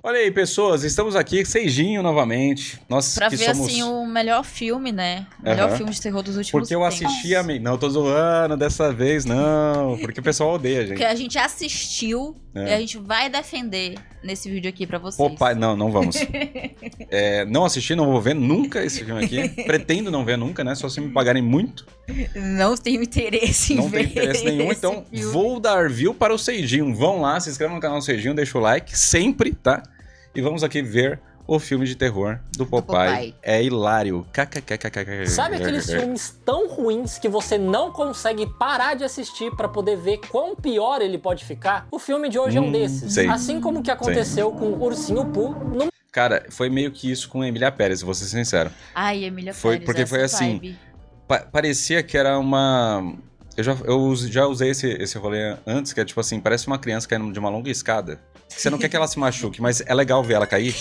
Olha aí, pessoas, estamos aqui, Seijinho novamente. Nós Pra que ver, somos... assim, o melhor filme, né? O melhor filme de terror dos últimos Porque eu tempos. assisti a... Não, tô zoando dessa vez, não. Porque o pessoal odeia, gente. Porque a gente assistiu e a gente vai defender nesse vídeo aqui pra vocês. Pô, pai, não vamos. Não assisti, não vou ver nunca esse filme aqui. Pretendo não ver nunca, né? Só se me pagarem muito. Não tenho interesse em ver. Não tenho interesse nenhum, então filme. vou dar view para o Seijinho. Vão lá, se inscrevam no canal do Seijinho, deixa o like, sempre, tá? E vamos aqui ver o filme de terror do Popeye. É hilário. Sabe aqueles filmes tão ruins que você não consegue parar de assistir pra poder ver quão pior ele pode ficar? O filme de hoje é um desses. Sei. Assim como o que aconteceu com o Ursinho Pooh no... Cara, foi meio que isso com a Emília Pérez, vou ser sincero. Ai, Emília Foi Pérez, porque foi essa assim, vibe. Parecia que era uma... Eu já usei esse rolê antes, que é tipo assim, parece uma criança caindo de uma longa escada. Você não quer que ela se machuque, mas é legal ver ela cair.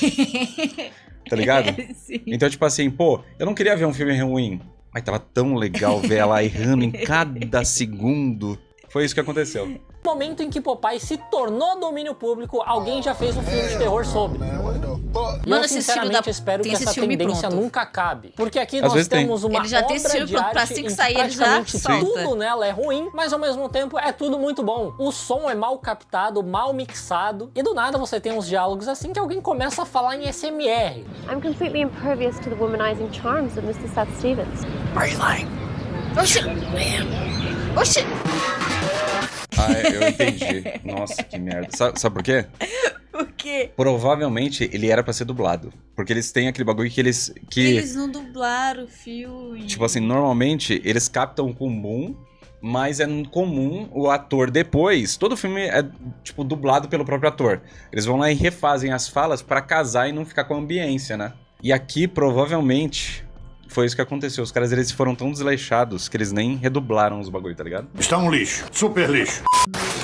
Tá ligado? Sim. Então, tipo assim, pô, eu não queria ver um filme ruim, mas tava tão legal ver ela errando em cada segundo. Foi isso que aconteceu. No momento em que Popeye se tornou domínio público, alguém já fez um filme de terror sobre. E Mano, eu esse sinceramente filho espero tem que esse essa filme tendência pronto. nunca acabe. Porque aqui Às nós vezes tem. temos uma Ele já tem esse obra filme de pronto pra arte assim que em que sair, ele já praticamente solta. tudo nela é ruim, mas ao mesmo tempo é tudo muito bom. O som é mal captado, mal mixado, e do nada você tem uns diálogos assim que alguém começa a falar em SMR. I'm completely impervious to the womanizing charms of Mr. Seth Stevens. Oxi! Oxi! Eu entendi. Nossa, que merda. Sabe por quê? Por quê? Provavelmente ele era pra ser dublado. Porque eles têm aquele bagulho que eles... Eles não dublaram o filme. Tipo assim, normalmente eles captam com boom, mas é comum o ator depois... Todo filme é, tipo, dublado pelo próprio ator. Eles vão lá e refazem as falas pra casar e não ficar com a ambiência, né? E aqui, provavelmente... Foi isso que aconteceu. Os caras, eles foram tão desleixados que eles nem redublaram os bagulho, tá ligado? Está um lixo, super lixo.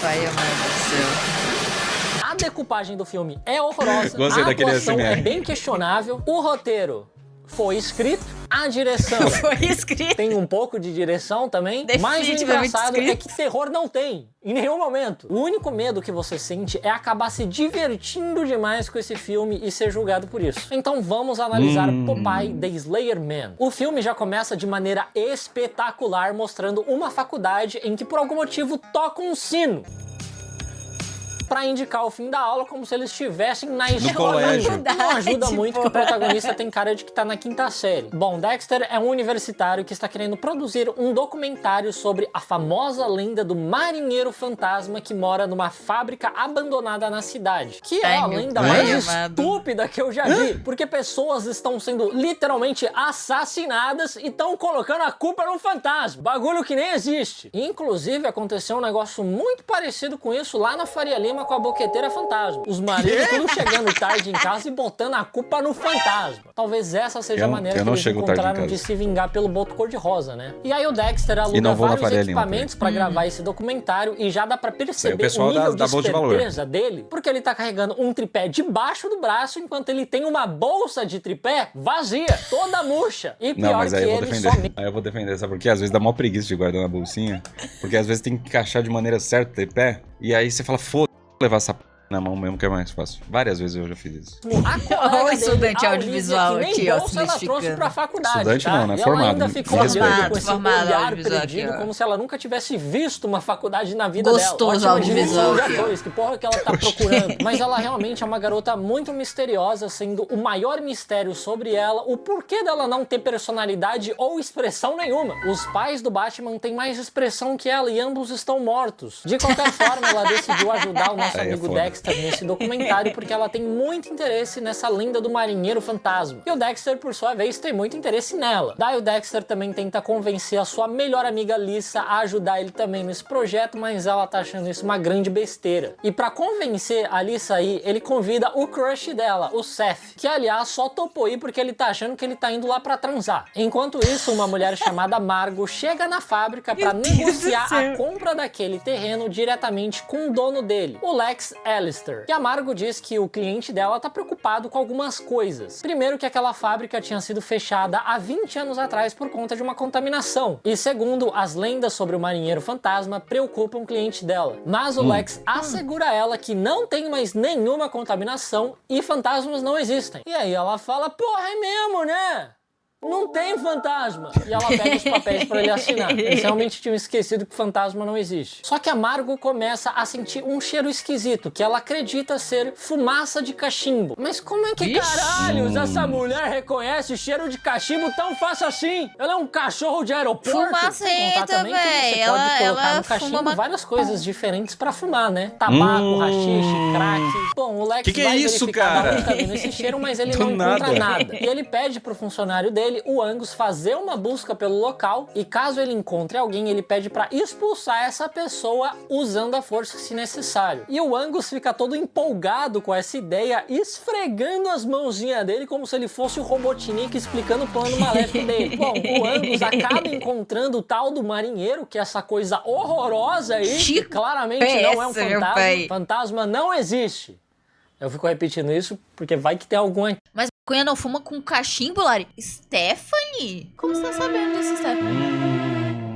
Pai amado do céu. A decupagem do filme é horrorosa, Gostei a daquele atuação ASMR. é bem questionável, o roteiro foi escrito, a direção Foi escrito. tem um pouco de direção também, mas o Definitivamente engraçado é escrito. que terror não tem, em nenhum momento. O único medo que você sente é acabar se divertindo demais com esse filme e ser julgado por isso. Então vamos analisar Popeye The Slayer Man. O filme já começa de maneira espetacular, mostrando uma faculdade em que por algum motivo toca um sino pra indicar o fim da aula, como se eles estivessem na escola. colégio. Não ajuda muito que o Porra. protagonista tem cara de que tá na quinta série. Bom, Dexter é um universitário que está querendo produzir um documentário sobre a famosa lenda do marinheiro fantasma que mora numa fábrica abandonada na cidade. Que é Ai, a meu lenda pai mais amado. estúpida que eu já vi. Porque pessoas estão sendo literalmente assassinadas e estão colocando a culpa no fantasma. Bagulho que nem existe. Inclusive, aconteceu um negócio muito parecido com isso lá na Faria Lima com a boqueteira fantasma. Os maridos tudo chegando tarde em casa e botando a culpa no fantasma. Talvez essa seja a maneira que não eles chego tarde em encontraram casa. de se vingar pelo boto cor-de-rosa, né? E aí o Dexter E aluga não vou na vários Faria Lima equipamentos pra gravar esse documentário e já dá pra perceber pessoal o nível dá de bolsa de valor. esperteza dele, porque ele tá carregando um tripé debaixo do braço enquanto ele tem uma bolsa de tripé vazia, toda murcha. E pior Não, mas que aí eu vou ele defender. somente... Aí eu vou defender, sabe por quê? Às vezes dá mó preguiça de guardar na bolsinha. Porque às vezes tem que encaixar de maneira certa o tripé. E aí você fala, foda-se, levar essa p na mão mesmo que é mais fácil. Várias vezes eu já fiz isso. A colega Ó, o dele, estudante a audiovisual Olivia, que aqui, nem ó, bolsa se ela trouxe identificando. pra faculdade, Estudante tá? não, né? E ela Formado, ainda me ficou respeita. olhando com esse Formado olhar audiovisual perdido, aqui, ó. como se ela nunca tivesse visto uma faculdade na vida Gostoso dela. Ótima audiovisual direção de aqui, ó. atores, que porra que ela tá procurando. Mas ela realmente é uma garota muito misteriosa, sendo o maior mistério sobre ela o porquê dela não ter personalidade ou expressão nenhuma. Os pais do Batman têm mais expressão que ela e ambos estão mortos. De qualquer forma, ela decidiu ajudar o nosso Aí é amigo foda. Dexter nesse documentário porque ela tem muito interesse nessa lenda do marinheiro fantasma. E o Dexter, por sua vez, tem muito interesse nela. Daí o Dexter também tenta convencer a sua melhor amiga Lisa a ajudar ele também nesse projeto, mas ela tá achando isso uma grande besteira. E pra convencer a Lisa aí, ele convida o crush dela, o Seth, que aliás só topou ir porque ele tá achando que ele tá indo lá pra transar. Enquanto isso, uma mulher chamada Margo chega na fábrica pra negociar a compra daquele terreno diretamente com o dono dele, o Lex Allen. McAllister. E a Margot diz que o cliente dela tá preocupado com algumas coisas. Primeiro, que aquela fábrica tinha sido fechada há 20 anos atrás por conta de uma contaminação. E segundo, as lendas sobre o marinheiro fantasma preocupam o cliente dela. Mas o Lex assegura a ela que não tem mais nenhuma contaminação e fantasmas não existem. E aí ela fala, porra, é mesmo, né? Não tem fantasma! E ela pega os papéis pra ele assinar. Eles realmente tinham esquecido que fantasma não existe. Só que a Margot começa a sentir um cheiro esquisito, que ela acredita ser fumaça de cachimbo. Mas como é que caralhos essa mulher reconhece cheiro de cachimbo tão fácil assim? Ela é um cachorro de aeroporto? Fumaceta, véi. Ela no cachimbo várias coisas diferentes pra fumar, né? Tabaco, haxixe, crack. Bom, o Lex que vai é isso, verificar cara? onde tá vindo esse cheiro, mas ele Do não encontra nada. nada. E ele pede pro funcionário dele, o Angus, fazer uma busca pelo local e caso ele encontre alguém, ele pede pra expulsar essa pessoa usando a força se necessário. E o Angus fica todo empolgado com essa ideia, esfregando as mãozinhas dele como se ele fosse o Robotnik explicando o plano maléfico dele. Bom, o Angus acaba encontrando o tal do marinheiro, que é essa coisa horrorosa aí, que claramente não é um fantasma. Fantasma não existe. Eu fico repetindo isso porque vai que tem algum aqui. Mas maconha não fuma com cachimbo, Lari? Stephanie? Como você tá sabendo disso, Stephanie?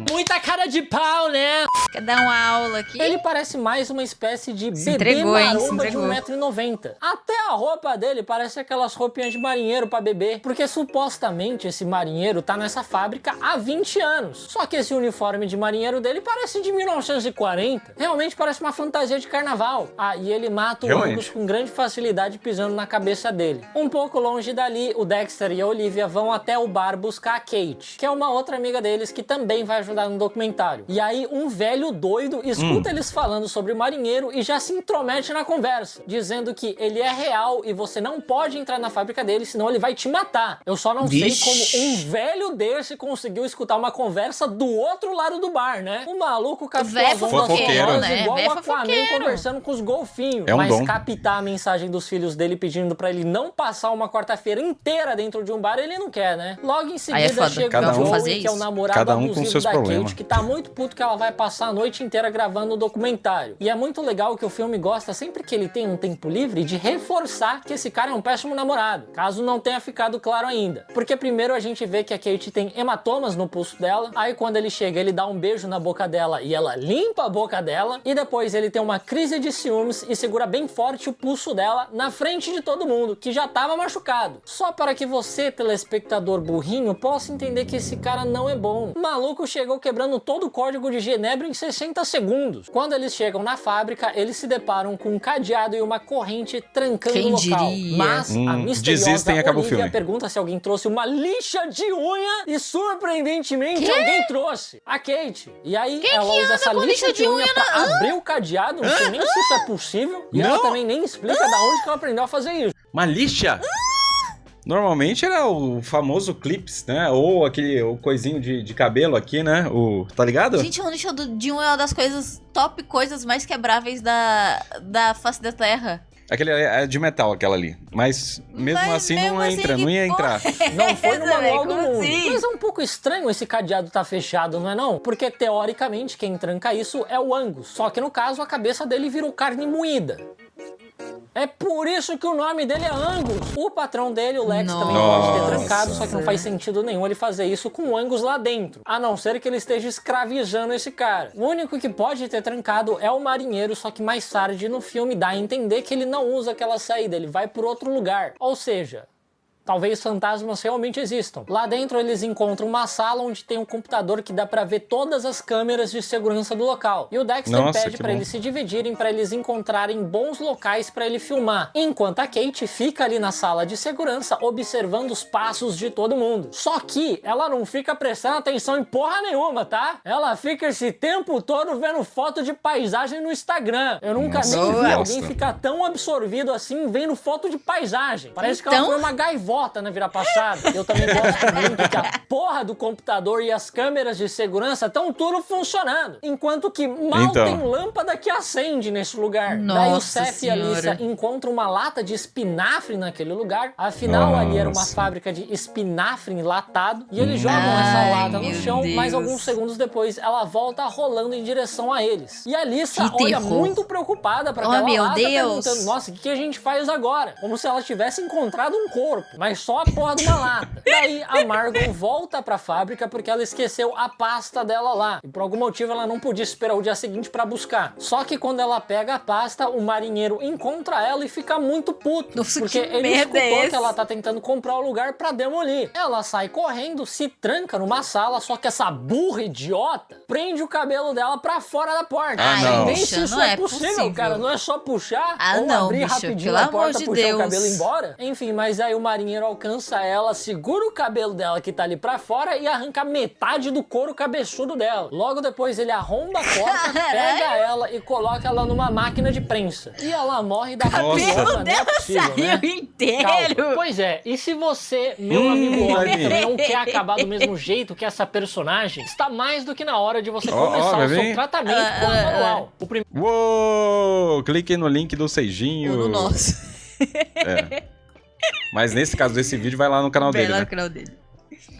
Muita cara de pau, né? Quer dar uma aula aqui? Ele parece mais uma espécie de Se bebê entregou, hein? Se maromba de entregou. 1,90 m. Até a roupa dele parece aquelas roupinhas de marinheiro pra bebê. Porque supostamente esse marinheiro tá nessa fábrica há 20 anos. Só que esse uniforme de marinheiro dele parece de 1940. Realmente parece uma fantasia de carnaval. Ah, e ele mata o Angus com grande facilidade pisando na cabeça dele. Um pouco longe dali, o Dexter e a Olivia vão até o bar buscar a Kate, que é uma outra amiga deles que também vai ajudar no documentário. E aí um velho doido escuta eles falando sobre o marinheiro e já se intromete na conversa, dizendo que ele é real e você não pode entrar na fábrica dele, senão ele vai te matar. Eu só não sei como um velho desse conseguiu escutar uma conversa do outro lado do bar, né? O maluco captou as ondas sonoras né? igual o Aquaman conversando com os golfinhos. É um mas dom. captar a mensagem dos filhos dele pedindo pra ele não passar uma quarta-feira inteira dentro de um bar, ele não quer, né? Logo em seguida foda. chega Cada o um- Joey, que é o namorado Cada um com abusivo seus da problemas. Kate, que tá muito puto que ela vai passar a noite inteira gravando o documentário. E é muito legal que o filme gosta, sempre que ele tem um tempo livre, de reforçar que esse cara é um péssimo namorado, caso não tenha ficado claro ainda. Porque primeiro a gente vê que a Kate tem hematomas no pulso dela, aí quando ele chega ele dá um beijo na boca dela e ela limpa a boca dela, e depois ele tem uma crise de ciúmes e segura bem forte o pulso dela na frente de todo mundo, que já tava machucado. Só para que você, telespectador burrinho, possa entender que esse cara não é bom. O maluco chegou quebrando todo o código de Genebra em 60 segundos. Quando eles chegam na fábrica, eles se deparam com um cadeado e uma corrente trancando Quem o local. diria? Mas a misteriosa desistem e acaba o Olivia filme. pergunta se alguém trouxe uma lixa de unha e surpreendentemente alguém trouxe. A Kate. E aí ela que usa anda essa com lixa de unha pra abrir o cadeado. Não sei nem se isso é possível. E ela Não. também nem explica da onde que ela aprendeu a fazer isso. Uma lixa? Normalmente era o famoso clips, né? Ou o coisinho de cabelo aqui, né? Tá ligado? Gente, o lixo de um é uma das top coisas mais quebráveis da face da Terra. Aquele é de metal, aquela ali. Mas mesmo Mas assim mesmo não assim, entra, que não ia porra entrar. Não foi no essa, manual véi? do Como mundo. assim? Mas é um pouco estranho esse cadeado tá fechado, não é não? Porque teoricamente quem tranca isso é o Angus. Só que no caso a cabeça dele virou carne moída. É por isso que o nome dele é Angus. O patrão dele, o Lex, também pode ter trancado, só que não faz sentido nenhum ele fazer isso com o Angus lá dentro. A não ser que ele esteja escravizando esse cara. O único que pode ter trancado é o marinheiro, só que mais tarde no filme dá a entender que ele não usa aquela saída, ele vai por outro lugar. Ou seja, talvez fantasmas realmente existam. Lá dentro eles encontram uma sala onde tem um computador que dá pra ver todas as câmeras de segurança do local. E o Dexter pede pra eles se dividirem pra eles encontrarem bons locais pra ele filmar. Enquanto a Kate fica ali na sala de segurança observando os passos de todo mundo. Só que ela não fica prestando atenção em porra nenhuma, tá? Ela fica esse tempo todo vendo foto de paisagem no Instagram. Eu nunca nem vi alguém ficar tão absorvido assim vendo foto de paisagem. Parece que ela foi uma gaivota capota na vira passada. Eu também gosto muito que a porra do computador e as câmeras de segurança estão tudo funcionando. Enquanto que mal tem lâmpada que acende nesse lugar. Daí o Seth e a Lisa encontram uma lata de espinafre naquele lugar. Afinal, ali era uma fábrica de espinafre enlatado. E eles jogam essa lata no chão, mas alguns segundos depois ela volta rolando em direção a eles. E a Lisa olha muito preocupada pra aquela lata, perguntando, nossa, o que a gente faz agora? Como se ela tivesse encontrado um corpo, mas só a porra de uma lata. Daí a Margot volta pra fábrica porque ela esqueceu a pasta dela lá. E por algum motivo ela não podia esperar o dia seguinte pra buscar. Só que quando ela pega a pasta, o marinheiro encontra ela e fica muito puto. Nossa, porque ele escutou que ela tá tentando comprar o lugar pra demolir. Ela sai correndo, se tranca numa sala, só que essa burra idiota prende o cabelo dela pra fora da porta. Nem se isso é possível, cara. Não é só puxar ou abrir rapidinho a porta, puxar o cabelo e ir embora. Enfim, mas aí o marinheiro alcança ela, segura o cabelo dela que tá ali pra fora e arranca metade do couro cabeçudo dela. Logo depois ele arromba a porta, pega ela e coloca ela numa máquina de prensa. E ela morre da cabelo dela saiu inteiro. Calma. Pois é, e se você, meu amigo homem, não quer acabar do mesmo jeito que essa personagem, está mais do que na hora de você começar o seu tratamento com o manual. Uou! Clique no link do Seijinho. Ou no nosso. Mas nesse caso desse vídeo, vai lá no canal dele. Vai lá no canal dele.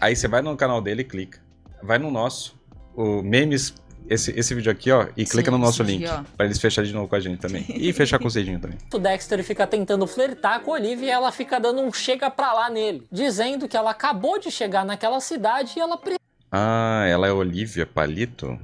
Aí você vai no canal dele e clica. Vai no nosso, o memes, esse vídeo aqui, ó, e clica no nosso link. Pra eles fecharem de novo com a gente também. E fechar com o Seijinho também. O Dexter fica tentando flertar com a Olivia e ela fica dando um chega pra lá nele, dizendo que ela acabou de chegar naquela cidade e ela ela é Olivia Palito?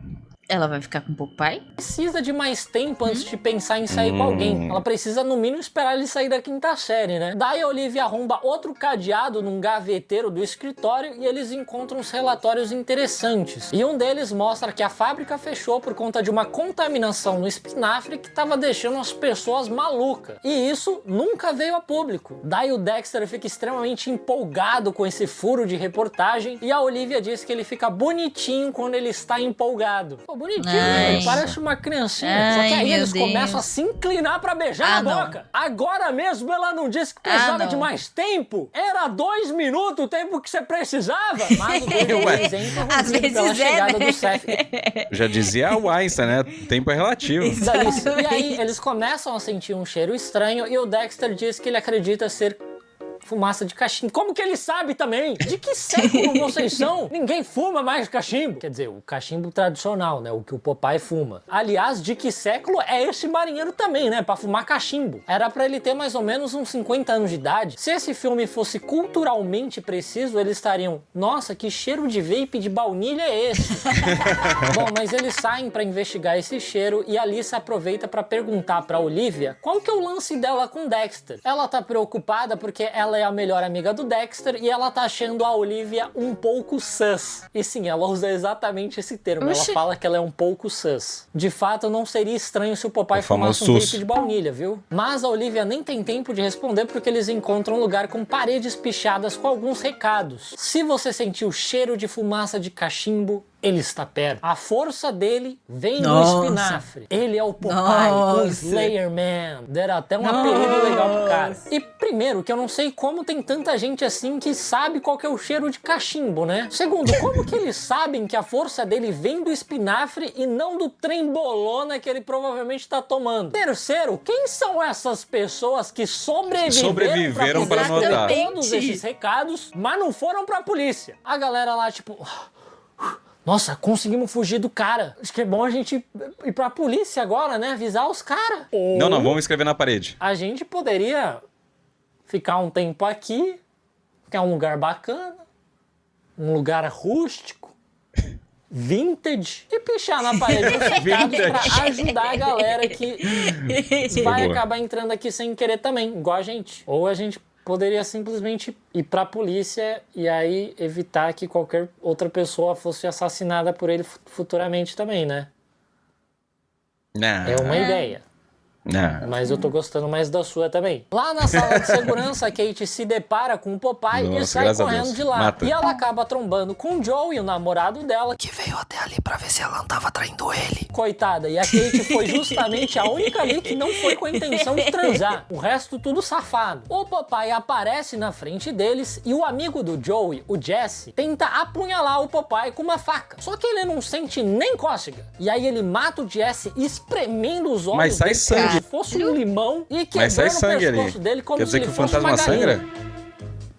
Ela vai ficar com o pai? Precisa de mais tempo antes de pensar em sair com alguém. Ela precisa, no mínimo, esperar ele sair da 5ª série, né? Daí a Olivia arromba outro cadeado num gaveteiro do escritório e eles encontram uns relatórios interessantes. E um deles mostra que a fábrica fechou por conta de uma contaminação no espinafre que tava deixando as pessoas malucas. E isso nunca veio a público. Daí o Dexter fica extremamente empolgado com esse furo de reportagem e a Olivia diz que ele fica bonitinho quando ele está empolgado. Bonitinho, ele parece uma criancinha. Só que aí eles começam a se inclinar pra beijar na boca. Agora mesmo ela não disse que precisava de mais tempo? Era 2 minutos o tempo que você precisava? Mas o tempo às vezes chegada do Seth. Já dizia o Einstein, né? Tempo é relativo. E aí eles começam a sentir um cheiro estranho e o Dexter diz que ele acredita ser fumaça de cachimbo. Como que ele sabe também? De que século vocês são? Ninguém fuma mais cachimbo. Quer dizer, o cachimbo tradicional, né? O que o Popeye fuma. Aliás, de que século é esse marinheiro também, né? Pra fumar cachimbo. Era pra ele ter mais ou menos uns 50 anos de idade. Se esse filme fosse culturalmente preciso, eles estariam, nossa, que cheiro de vape de baunilha é esse? Bom, mas eles saem pra investigar esse cheiro e a Lisa aproveita pra perguntar pra Olivia qual que é o lance dela com Dexter. Ela tá preocupada porque ela é a melhor amiga do Dexter e ela tá achando a Olivia um pouco sus. E sim, ela usa exatamente esse termo. Ela fala que ela é um pouco sus. De fato, não seria estranho se o Popeye fumasse um vape de baunilha, viu? Mas a Olivia nem tem tempo de responder porque eles encontram um lugar com paredes pichadas com alguns recados. Se você sentir o cheiro de fumaça de cachimbo, ele está perto. A força dele vem do espinafre. Ele é o Popeye, o Slayer Man. Deram até um apelido legal pro cara. E primeiro, que eu não sei como tem tanta gente assim que sabe qual que é o cheiro de cachimbo, né? Segundo, como que eles sabem que a força dele vem do espinafre e não do trembolona que ele provavelmente tá tomando? Terceiro, quem são essas pessoas que sobreviveram pra notar todos esses recados, mas não foram pra polícia? A galera lá, tipo... Nossa, conseguimos fugir do cara. Acho que é bom a gente ir pra polícia agora, né? Avisar os caras. Não, vamos escrever na parede. A gente poderia ficar um tempo aqui, que é um lugar bacana, um lugar rústico, vintage, e pichar na parede os recados pra ajudar a galera que vai acabar entrando aqui sem querer também, igual a gente. Ou a gente poderia simplesmente ir pra polícia e aí evitar que qualquer outra pessoa fosse assassinada por ele futuramente também, né? É uma ideia. Mas eu tô gostando mais da sua também. Lá na sala de segurança, a Kate se depara com o Popeye e sai correndo de lá. Mata. E ela acaba trombando com o Joey, o namorado dela, que veio até ali pra ver se ela não tava traindo ele. Coitada, e a Kate foi justamente a única ali que não foi com a intenção de transar. O resto tudo safado. O Popeye aparece na frente deles e o amigo do Joey, o Jesse, tenta apunhalar o Popeye com uma faca. Só que ele não sente nem cócega. E aí ele mata o Jesse espremendo os olhos Mas sai dele sangue. como se fosse um limão e Mas sai quebrando o sangue pescoço ali. dele como Quer dizer se que o fosse uma fantasma galinha. sangra?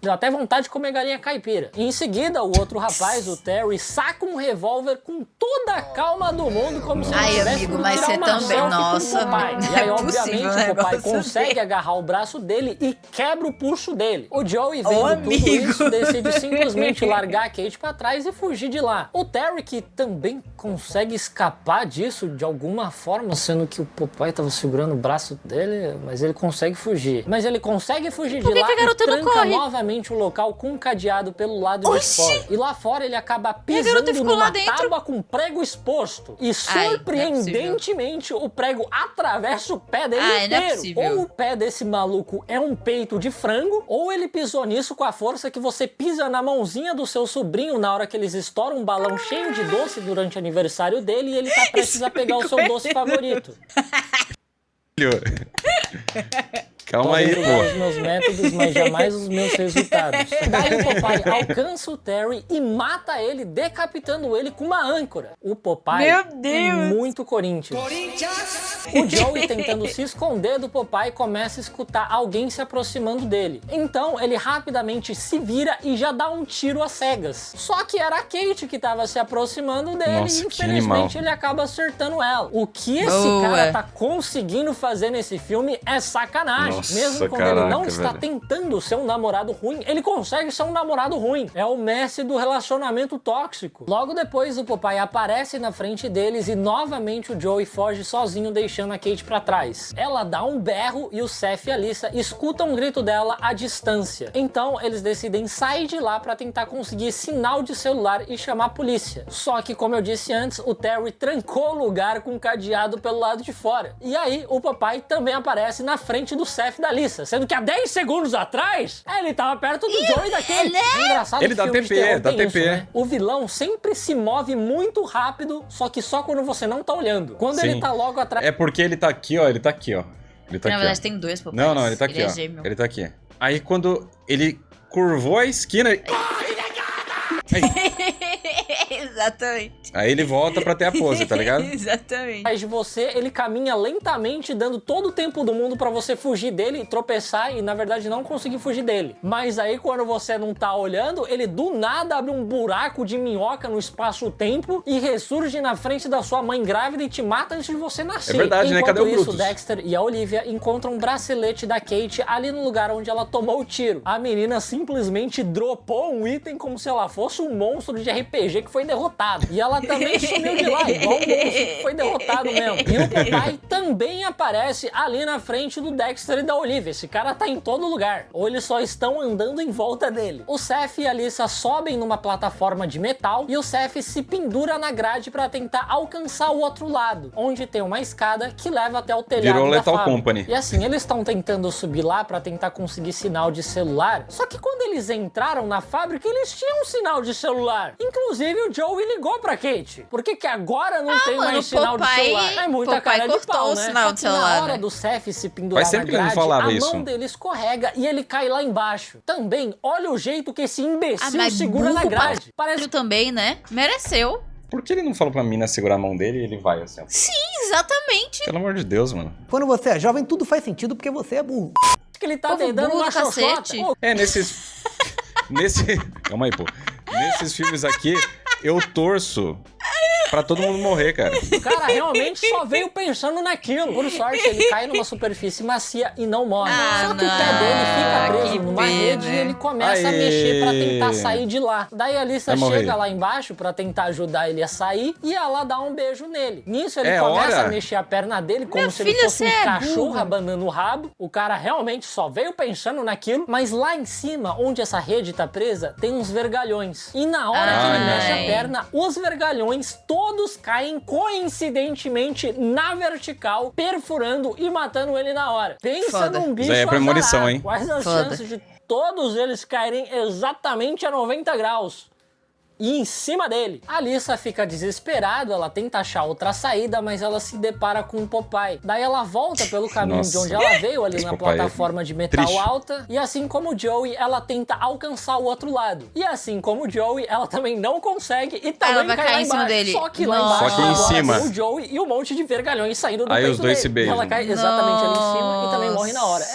Deu até vontade de comer galinha caipira. E em seguida, o outro rapaz, o Terry, saca um revólver com toda a calma do mundo, como se ele Ai, tivesse amigo, indo mas tirar você uma também, selfie com o nossa, Popeye. não E aí, é obviamente, possível um o Popeye negócio consegue desse. agarrar o braço dele e quebra o pulso dele. O Joey, vendo tudo amigo. isso, decide simplesmente largar a Kate pra trás e fugir de lá. O Terry, que também consegue escapar disso de alguma forma, sendo que o Popeye tava segurando o braço dele, mas ele consegue fugir. Mas ele consegue fugir de que lá que a garota e não tranca corre? novamente o local com um cadeado pelo lado de Oxi! fora. E lá fora ele acaba a pisando garota ficou lá numa dentro? tábua com prego exposto. E Ai, surpreendentemente o prego atravessa o pé dele Ai, não é inteiro. possível. Ou o pé desse maluco é um peito de frango, ou ele pisou nisso com a força que você pisa na mãozinha do seu sobrinho na hora que eles estouram um balão cheio de doce durante o aniversário dele e ele tá prestes a pegar o seu doce favorito. Calma aí, Podem julgar os pô. meus métodos, mas jamais os meus resultados. Daí o Popeye alcança o Terry e mata ele, decapitando ele com uma âncora. O Popeye Meu é Deus! muito Corinthians. O Joey, tentando se esconder do Popeye, começa a escutar alguém se aproximando dele. Então ele rapidamente se vira e já dá um tiro às cegas. Só que era a Kate que estava se aproximando dele Nossa, e que animal. infelizmente ele acaba acertando ela. O que esse Boa. cara tá conseguindo fazer nesse filme é sacanagem. Nossa, Mesmo quando ele não caraca, está velho. tentando ser um namorado ruim, ele consegue ser um namorado ruim. É o Messi do relacionamento tóxico. Logo depois, o Popeye aparece na frente deles e novamente o Joey foge sozinho, deixando a Kate pra trás. Ela dá um berro e o Seth e a Lisa escutam um grito dela à distância. Então, eles decidem sair de lá pra tentar conseguir sinal de celular e chamar a polícia. Só que, como eu disse antes, o Terry trancou o lugar com um cadeado pelo lado de fora. E aí, o Popeye também aparece na frente do Seth e da Lisa, sendo que há 10 segundos atrás, ele tava perto do Joey e da Kate. É engraçado Ele que dá filme de TP, terror dá tem TP. isso, né? O vilão sempre se move muito rápido, só que só quando você não tá olhando. Quando Sim. ele tá logo atrás... É porque ele tá aqui, ó. Ele tá aqui, ó. Ele tá Na aqui, verdade, ó. tem dois Popeyes. Não, ele tá aqui, Ele ó. é gêmeo. Ele tá aqui. Aí quando ele curvou a esquina, Exatamente. aí ele volta pra ter a pose, tá ligado? Exatamente. de você, ele caminha lentamente, dando todo o tempo do mundo pra você fugir dele e tropeçar e, na verdade, não conseguir fugir dele. Mas aí, quando você não tá olhando, ele do nada abre um buraco de minhoca no espaço-tempo e ressurge na frente da sua mãe grávida e te mata antes de você nascer. É verdade, né? Enquanto Cadê o isso, Brutus? Dexter e a Olivia encontram um bracelete da Kate ali no lugar onde ela tomou o tiro. A menina simplesmente dropou um item como se ela fosse um monstro de RPG que foi derrotado. E ela também sumiu de lá, igual um monstro que foi derrotado mesmo. E o Popeye também aparece ali na frente do Dexter e da Olivia. Esse cara tá em todo lugar. Ou eles só estão andando em volta dele. O Seth e a Lisa sobem numa plataforma de metal e o Seth se pendura na grade pra tentar alcançar o outro lado, onde tem uma escada que leva até o telhado Virou da Lethal fábrica. Company. E assim, eles estão tentando subir lá pra tentar conseguir sinal de celular. Só que quando eles entraram na fábrica, eles tinham um sinal de celular. Inclusive, o Joey ligou pra Kate. Por que que agora não tem mano, mais sinal de Popeye- celular? É muita Popeye cara de cortou pau, o né? sinal Só de que na celular, hora né? do Seth se pendurar Faz na tempo que ele não grade, falava a isso. mão dele escorrega e ele cai lá embaixo. Também, olha o jeito que esse imbecil mas segura na burro grade. Parece Ele também, né? Mereceu. Por que ele não falou pra mina segurar a mão dele e ele vai assim, ó? Sim, exatamente. Pelo amor de Deus, mano. Quando você é jovem, tudo faz sentido porque você é burro. que ele tá Povo dedando burro uma do cacete. xoxota. Pô, É, Calma aí, pô. Nesses filmes aqui, eu torço pra todo mundo morrer, cara. o cara realmente só veio pensando naquilo. Por sorte, ele cai numa superfície macia e não morre. Ah, Só que o pé não, dele fica que preso numa pena. rede e ele começa a mexer pra tentar sair de lá. Daí a Alyssa chega lá embaixo pra tentar ajudar ele a sair e ela dá um beijo nele. Nisso ele começa a mexer a perna dele como se ele fosse um cachorro abanando o rabo. O cara realmente só veio pensando naquilo, mas lá em cima, onde essa rede tá presa, tem uns vergalhões. E na hora que ele mexe a perna, os vergalhões todos caem coincidentemente na vertical, perfurando e matando ele na hora. Pensa num bicho Isso aí é premonição, hein? Quais as chances de todos eles caírem exatamente a 90 graus? E em cima dele. A Alyssa fica desesperada, ela tenta achar outra saída, mas ela se depara com o Popeye. Daí ela volta pelo caminho de onde ela veio, ali na plataforma de metal alta. E assim como o Joey, ela tenta alcançar o outro lado. E assim como o Joey, ela também não consegue e também cai lá embaixo. Dele. Só que lá embaixo, em cima, o Joey e um monte de vergalhões saindo do aí peito os dois dele. se beijam. Ela cai exatamente ali em cima e também morre na hora.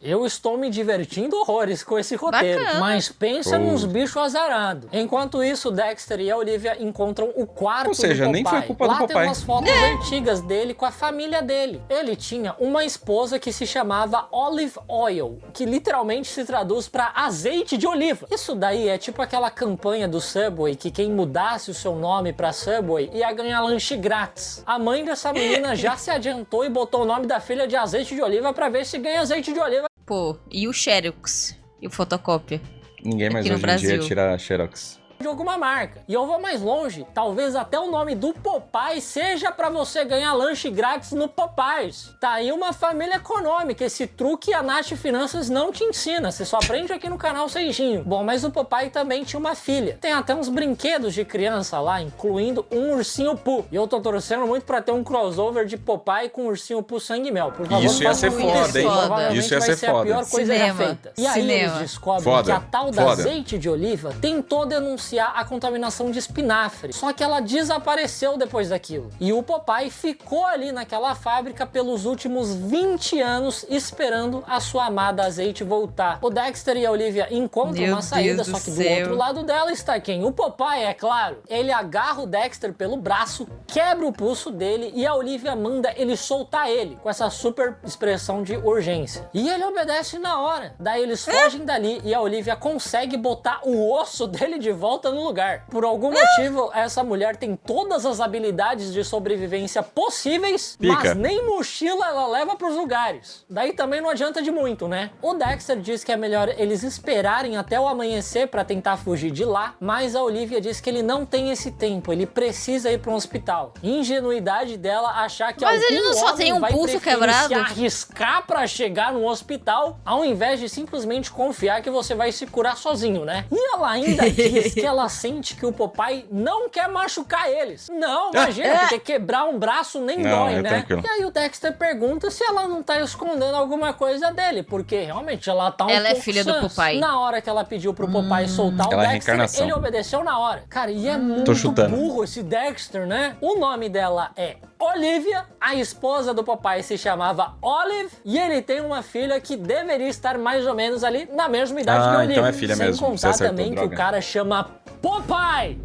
Eu estou me divertindo horrores com esse roteiro, mas pensa nos bichos azarados. Enquanto isso, Dexter e a Olivia encontram o quarto do Popeye. Ou seja, nem foi culpa do Popeye. Lá tem umas fotos antigas dele com a família dele. Ele tinha uma esposa que se chamava Olive Oil, que literalmente se traduz para azeite de oliva. Isso daí é tipo aquela campanha do Subway que quem mudasse o seu nome para Subway ia ganhar lanche grátis. A mãe dessa menina já se adiantou e botou o nome da filha de azeite de oliva para ver se ganha azeite de oliva. Pô, e o Xerox? E o fotocópia? Ninguém mais hoje em dia tira Xerox de alguma marca. E eu vou mais longe, talvez até o nome do Popeye seja pra você ganhar lanche grátis no Popeyes. Tá aí uma família econômica, esse truque a Nath Finanças não te ensina, você só aprende aqui no canal Seijinho. Bom, mas o Popeye também tinha uma filha. Tem até uns brinquedos de criança lá, incluindo um ursinho Pooh. E eu tô torcendo muito pra ter um crossover de Popeye com ursinho Pooh Sangue e Mel. Por favor, isso ia ser foda, hein? Isso ia ser foda. A pior coisa já feita. E aí eles descobrem que a tal da azeite de oliva tentou denunciar a contaminação de espinafre. Só que ela desapareceu depois daquilo. E o Popeye ficou ali naquela fábrica pelos últimos 20 anos esperando a sua amada azeite voltar. O Dexter e a Olivia encontram uma saída, só que do outro lado dela está quem? O Popeye, é claro. Ele agarra o Dexter pelo braço, quebra o pulso dele e a Olivia manda ele soltar ele, com essa super expressão de urgência. E ele obedece na hora. Daí eles fogem dali e a Olivia consegue botar o osso dele de volta no lugar. Por algum motivo, essa mulher tem todas as habilidades de sobrevivência possíveis, mas nem mochila ela leva pros lugares. Daí também não adianta de muito, né? O Dexter diz que é melhor eles esperarem até o amanhecer pra tentar fugir de lá, mas a Olivia diz que ele não tem esse tempo, ele precisa ir para um hospital. Ingenuidade dela achar que mas ele não só tem um pulso quebrado, se arriscar pra chegar no hospital, ao invés de simplesmente confiar que você vai se curar sozinho, né? E ela ainda diz que ela sente que o Popeye não quer machucar eles. Não, imagina, porque quebrar um braço nem dói, né? Tranquilo. E aí o Dexter pergunta se ela não tá escondendo alguma coisa dele, porque realmente ela tá um pouco é filha do Popeye. Na hora que ela pediu pro Popeye soltar o Dexter, ele obedeceu na hora. Cara, e é muito burro esse Dexter, né? O nome dela é Olivia, a esposa do Popeye se chamava Olive, e ele tem uma filha que deveria estar mais ou menos ali na mesma idade que a Olivia. Então é filha mesmo. Sem contar também que o cara chama Popeye.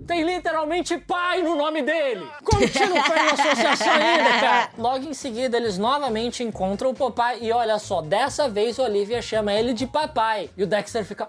Tem literalmente pai no nome dele. Como que você não faz uma associação ainda, cara? Logo em seguida, eles novamente encontram o Popeye e olha só, dessa vez Olivia chama ele de papai. E o Dexter fica,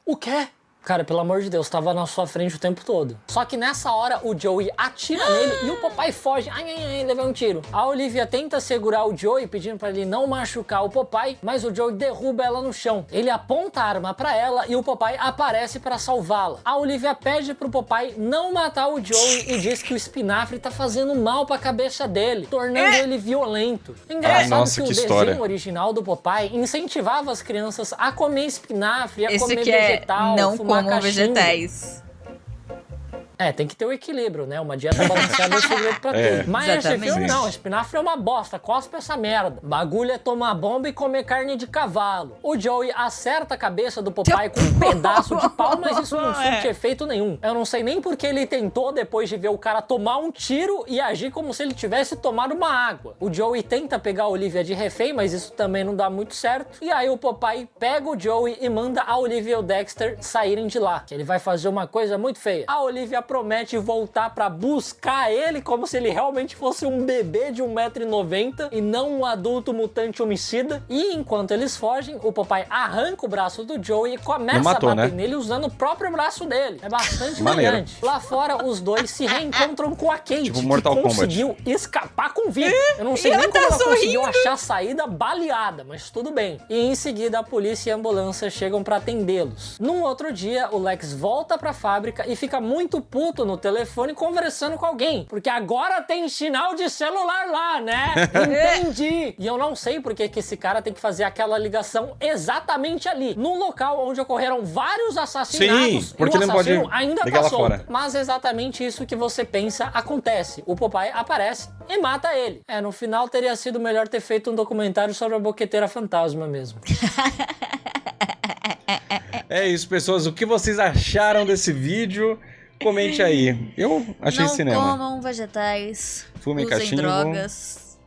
o quê? Cara, pelo amor de Deus, tava na sua frente o tempo todo. Só que nessa hora, o Joey atira nele e o Popeye foge. Ai, levou um tiro. A Olivia tenta segurar o Joey, pedindo pra ele não machucar o Popeye, mas o Joey derruba ela no chão. Ele aponta a arma pra ela e o Popeye aparece pra salvá-la. A Olivia pede pro Popeye não matar o Joey e diz que o espinafre tá fazendo mal pra cabeça dele, tornando ele violento. Engraçado que o desenho original do Popeye incentivava as crianças a comer espinafre, a comer vegetal, não comam vegetais. Tem que ter o equilíbrio, né? Uma dieta balanceada é o segredo pra tudo. Mas esse filme não, espinafre é uma bosta, cospe essa merda. Bagulho é tomar bomba e comer carne de cavalo. O Joey acerta a cabeça do Popeye com um pedaço de pau, mas isso não surte efeito nenhum. Eu não sei nem porque ele tentou, depois de ver o cara tomar um tiro e agir como se ele tivesse tomado uma água. O Joey tenta pegar a Olivia de refém, mas isso também não dá muito certo. E aí o Popeye pega o Joey e manda a Olivia e o Dexter saírem de lá, que ele vai fazer uma coisa muito feia. A Olivia promete voltar pra buscar ele como se ele realmente fosse um bebê de 1,90 m e não um adulto mutante homicida. E enquanto eles fogem, o Popeye arranca o braço do Joey e começa a bater nele usando o próprio braço dele. É bastante brilhante. Lá fora, os dois se reencontram com a Kate, tipo que conseguiu escapar com vida. Eu não sei nem como ela conseguiu achar a saída baleada, mas tudo bem. E em seguida, a polícia e a ambulância chegam pra atendê-los. Num outro dia, o Lex volta pra fábrica e fica muito puto no telefone conversando com alguém, porque agora tem sinal de celular lá, né? Entendi! E eu não sei porque que esse cara tem que fazer aquela ligação exatamente ali, no local onde ocorreram vários assassinatos. Sim, porque e o não pode ainda ligar tá lá solto. fora. Mas é exatamente isso que você pensa acontece. O Popeye aparece e mata ele. No final teria sido melhor ter feito um documentário sobre a boqueteira fantasma mesmo. É isso, pessoas. O que vocês acharam desse vídeo? Comente aí. Eu achei cinema. Não comam vegetais. Fumem usem cachimbo. drogas.